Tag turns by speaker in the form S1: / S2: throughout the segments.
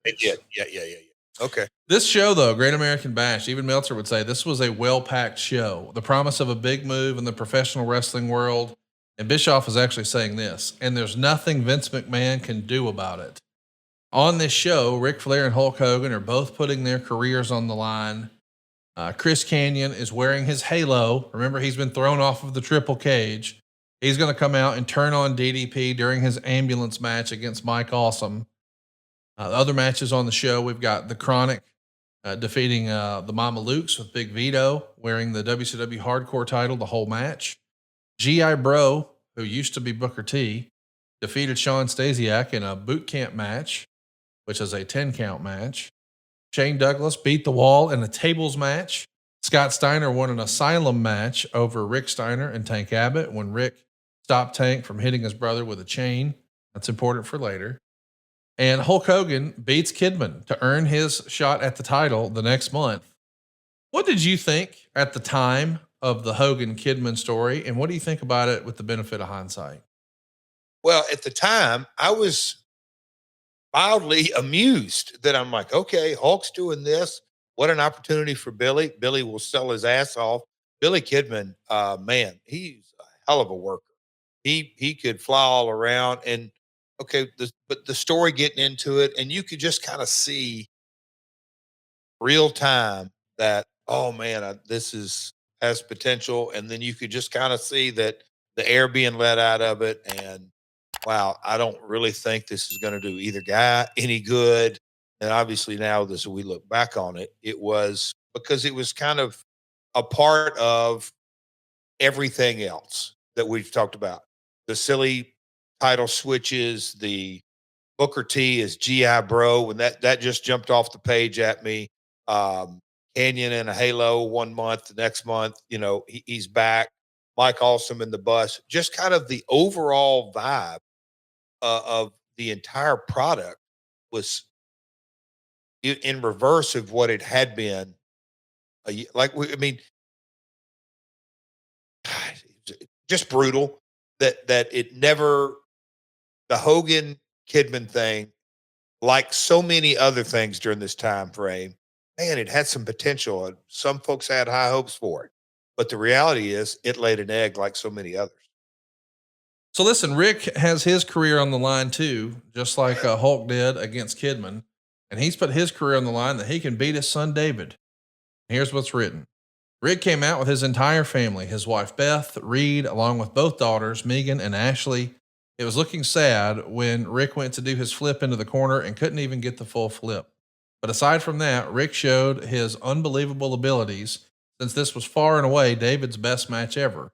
S1: They did. Yeah. Okay.
S2: This show, though, Great American Bash, even Meltzer would say this was a well packed show. The promise of a big move in the professional wrestling world. And Bischoff is actually saying this, and there's nothing Vince McMahon can do about it. On this show, Ric Flair and Hulk Hogan are both putting their careers on the line. Chris Kanyon is wearing his halo. Remember, he's been thrown off of the triple cage. He's going to come out and turn on DDP during his ambulance match against Mike Awesome. The other matches on the show, we've got the Chronic defeating the Mama Lukes with Big Vito, wearing the WCW Hardcore title the whole match. G.I. Bro, who used to be Booker T, defeated Shawn Stasiak in a boot camp match, which is a 10 count match. Shane Douglas beat the Wall in a tables match. Scott Steiner won an asylum match over Rick Steiner and Tank Abbott when Rick stopped Tank from hitting his brother with a chain. That's important for later. And Hulk Hogan beats Kidman to earn his shot at the title the next month. What did you think at the time of the Hogan Kidman story? And what do you think about it with the benefit of hindsight?
S1: Well, at the time, I was mildly amused that I'm like, okay, Hulk's doing this. What an opportunity for Billy. Billy will sell his ass off. Billy Kidman, man, he's a hell of a worker. He could fly all around. And okay, but the story getting into it, and you could just kind of see real time that, oh man, this has potential. And then you could just kind of see that the air being let out of it. And wow, I don't really think this is going to do either guy any good. And obviously now, as we look back on it, it was because it was kind of a part of everything else that we've talked about. The silly title switches, the Booker T is GI Bro, and that just jumped off the page at me. Canyon and a halo 1 month, the next month, he's back. Mike Awesome in the bus, just kind of the overall vibe of the entire product was in reverse of what it had been. Just brutal that it never, the Hogan Kidman thing, like so many other things during this time frame, man, it had some potential. And some folks had high hopes for it. But the reality is it laid an egg like so many others.
S2: So listen, Rick has his career on the line too, just like Hulk did against Kidman. And he's put his career on the line that he can beat his son, David. Here's what's written. Rick came out with his entire family, his wife, Beth, Reed, along with both daughters, Megan and Ashley. It was looking sad when Rick went to do his flip into the corner and couldn't even get the full flip. But aside from that, Rick showed his unbelievable abilities since this was far and away David's best match ever.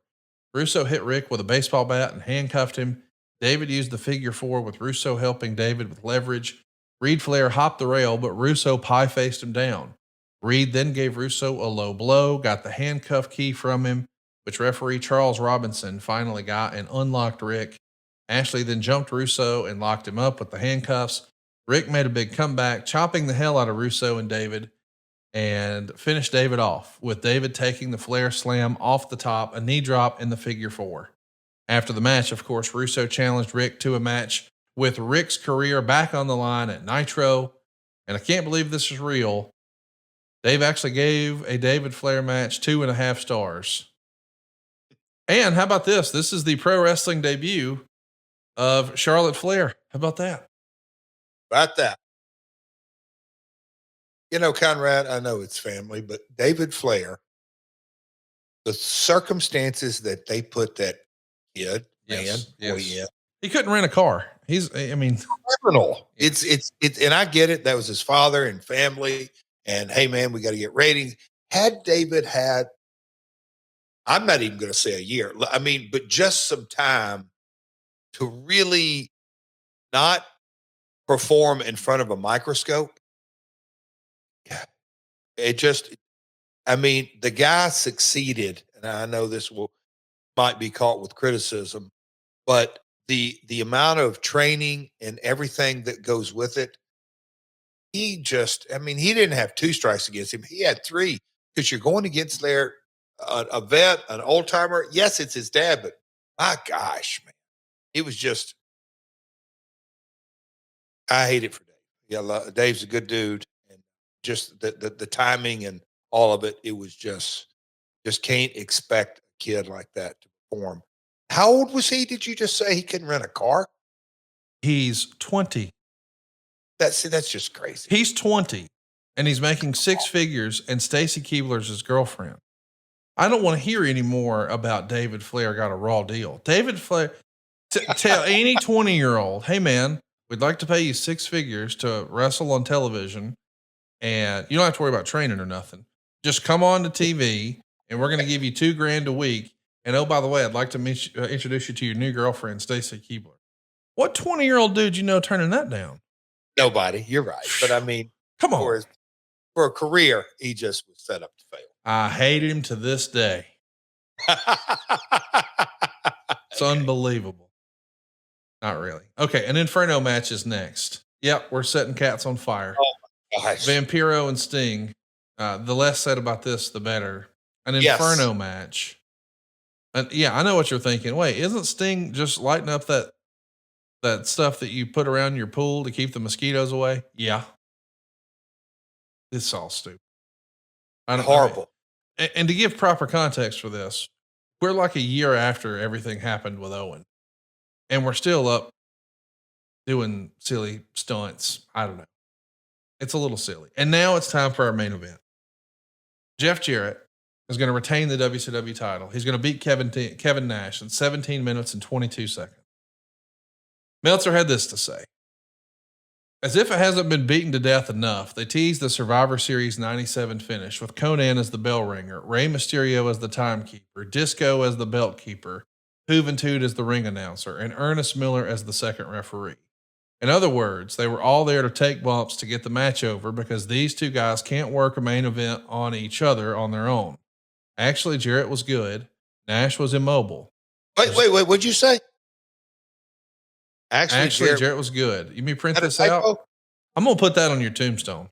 S2: Russo hit Rick with a baseball bat and handcuffed him. David used the figure four with Russo helping David with leverage. Reed Flair hopped the rail, but Russo pie-faced him down. Reed then gave Russo a low blow, got the handcuff key from him, which referee Charles Robinson finally got and unlocked Rick. Ashley then jumped Russo and locked him up with the handcuffs. Rick made a big comeback, chopping the hell out of Russo and David, and finished David off, with David taking the Flair slam off the top, a knee drop in the figure four. After the match, of course, Russo challenged Rick to a match with Rick's career back on the line at Nitro. And I can't believe this is real. Dave actually gave a David Flair match 2.5 stars. And how about this? This is the pro wrestling debut of Charlotte Flair. How about that?
S1: Conrad, I know it's family, but David Flair, the circumstances that they put that kid,
S2: yes.
S1: Boy, yeah.
S2: He couldn't rent a car. Criminal.
S1: It's, and I get it. That was his father and family. And hey, man, we got to get ratings. Had David had, I'm not even going to say a year, but just some time to really not perform in front of a microscope. Yeah. The guy succeeded. And I know this might be caught with criticism, but the amount of training and everything that goes with it, he didn't have 2 strikes against him. He had 3, because you're going against a vet, an old timer. Yes, it's his dad, but my gosh, man, it was just, I hate it for Dave. Yeah, Dave's a good dude, and just the timing and all of it. It was just can't expect a kid like that to perform. How old was he? Did you just say he couldn't rent a car?
S2: He's 20.
S1: That's just crazy.
S2: He's 20 and he's making six figures, and Stacy Keebler's his girlfriend. I don't want to hear any more about David Flair got a raw deal. David Flair, tell any 20-year-old, hey man, we'd like to pay you six figures to wrestle on television, and you don't have to worry about training or nothing. Just come on to TV, and we're going to give you $2,000 a week. And oh, by the way, I'd like to introduce you to your new girlfriend, Stacy Keebler. What 20-year-old dude you know turning that down?
S1: Nobody. You're right, but I mean,
S2: come on.
S1: For a career, he just was set up to fail.
S2: I hate him to this day. It's unbelievable. Not really. Okay, an Inferno match is next. Yep, we're setting cats on fire.
S1: Oh my gosh.
S2: Vampiro and Sting. The less said about this, the better. An Inferno match. And yeah, I know what you're thinking. Wait, isn't Sting just lighting up that stuff that you put around your pool to keep the mosquitoes away? Yeah. It's all stupid.
S1: Horrible.
S2: And to give proper context for this, we're like a year after everything happened with Owen, and we're still up doing silly stunts. I don't know. It's a little silly. And now it's time for our main event. Jeff Jarrett is going to retain the WCW title. He's going to beat Kevin Nash in 17 minutes and 22 seconds. Meltzer had this to say. As if it hasn't been beaten to death enough, they teased the Survivor Series 97 finish with Conan as the bell ringer, Rey Mysterio as the timekeeper, Disco as the belt keeper, Juventud as the ring announcer, and Ernest Miller as the second referee. In other words, they were all there to take bumps to get the match over because these two guys can't work a main event on each other on their own. Actually, Jarrett was good. Nash was immobile.
S1: Wait, what'd you say?
S2: Actually, Jarrett was good. You mean print this out? I'm going to put that on your tombstone.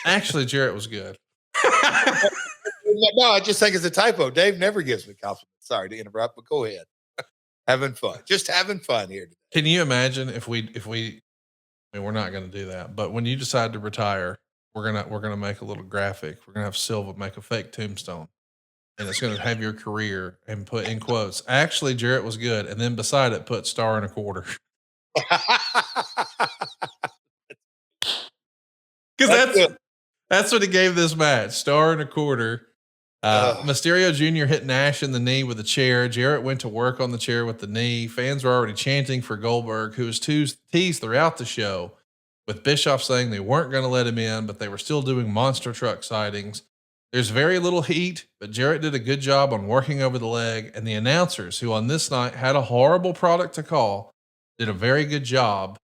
S2: Actually, Jarrett was good.
S1: No, I just think it's a typo. Dave never gives me compliments. Sorry to interrupt, but go ahead. Having fun. Just having fun here today.
S2: Can you imagine if we I mean, we're not going to do that, but when you decide to retire, we're going to make a little graphic. We're going to have Silva make a fake tombstone. And it's going to have your career and put in quotes. Actually, Jarrett was good. And then beside it, put $1.25. Because that's what he gave this match. $1.25. Mysterio Jr. hit Nash in the knee with a chair. Jarrett went to work on the chair with the knee. Fans were already chanting for Goldberg, who was teased throughout the show, with Bischoff saying they weren't going to let him in, but they were still doing monster truck sightings. There's very little heat, but Jarrett did a good job on working over the leg, and the announcers, who on this night had a horrible product to call, did a very good job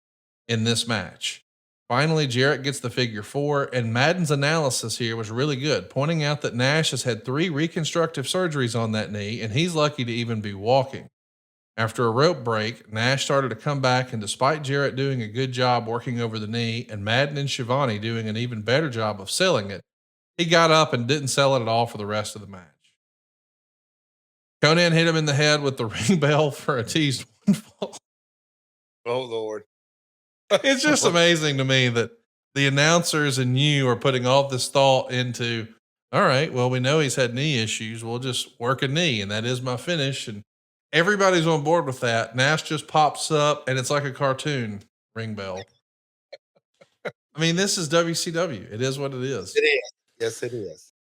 S2: in this match. Finally, Jarrett gets the figure 4, and Madden's analysis here was really good, pointing out that Nash has had 3 reconstructive surgeries on that knee, and he's lucky to even be walking. After a rope break, Nash started to come back, and despite Jarrett doing a good job working over the knee, and Madden and Schiavone doing an even better job of selling it, he got up and didn't sell it at all for the rest of the match. Conan hit him in the head with the ring bell for a teased one fall.
S1: Oh, Lord.
S2: It's just amazing to me that the announcers and you are putting all this thought into, all right, well, we know he's had knee issues. We'll just work a knee, and that is my finish. And everybody's on board with that. Nash just pops up, and it's like a cartoon ring bell. I mean, this is WCW. It is what it is.
S1: It is. Yes, it is.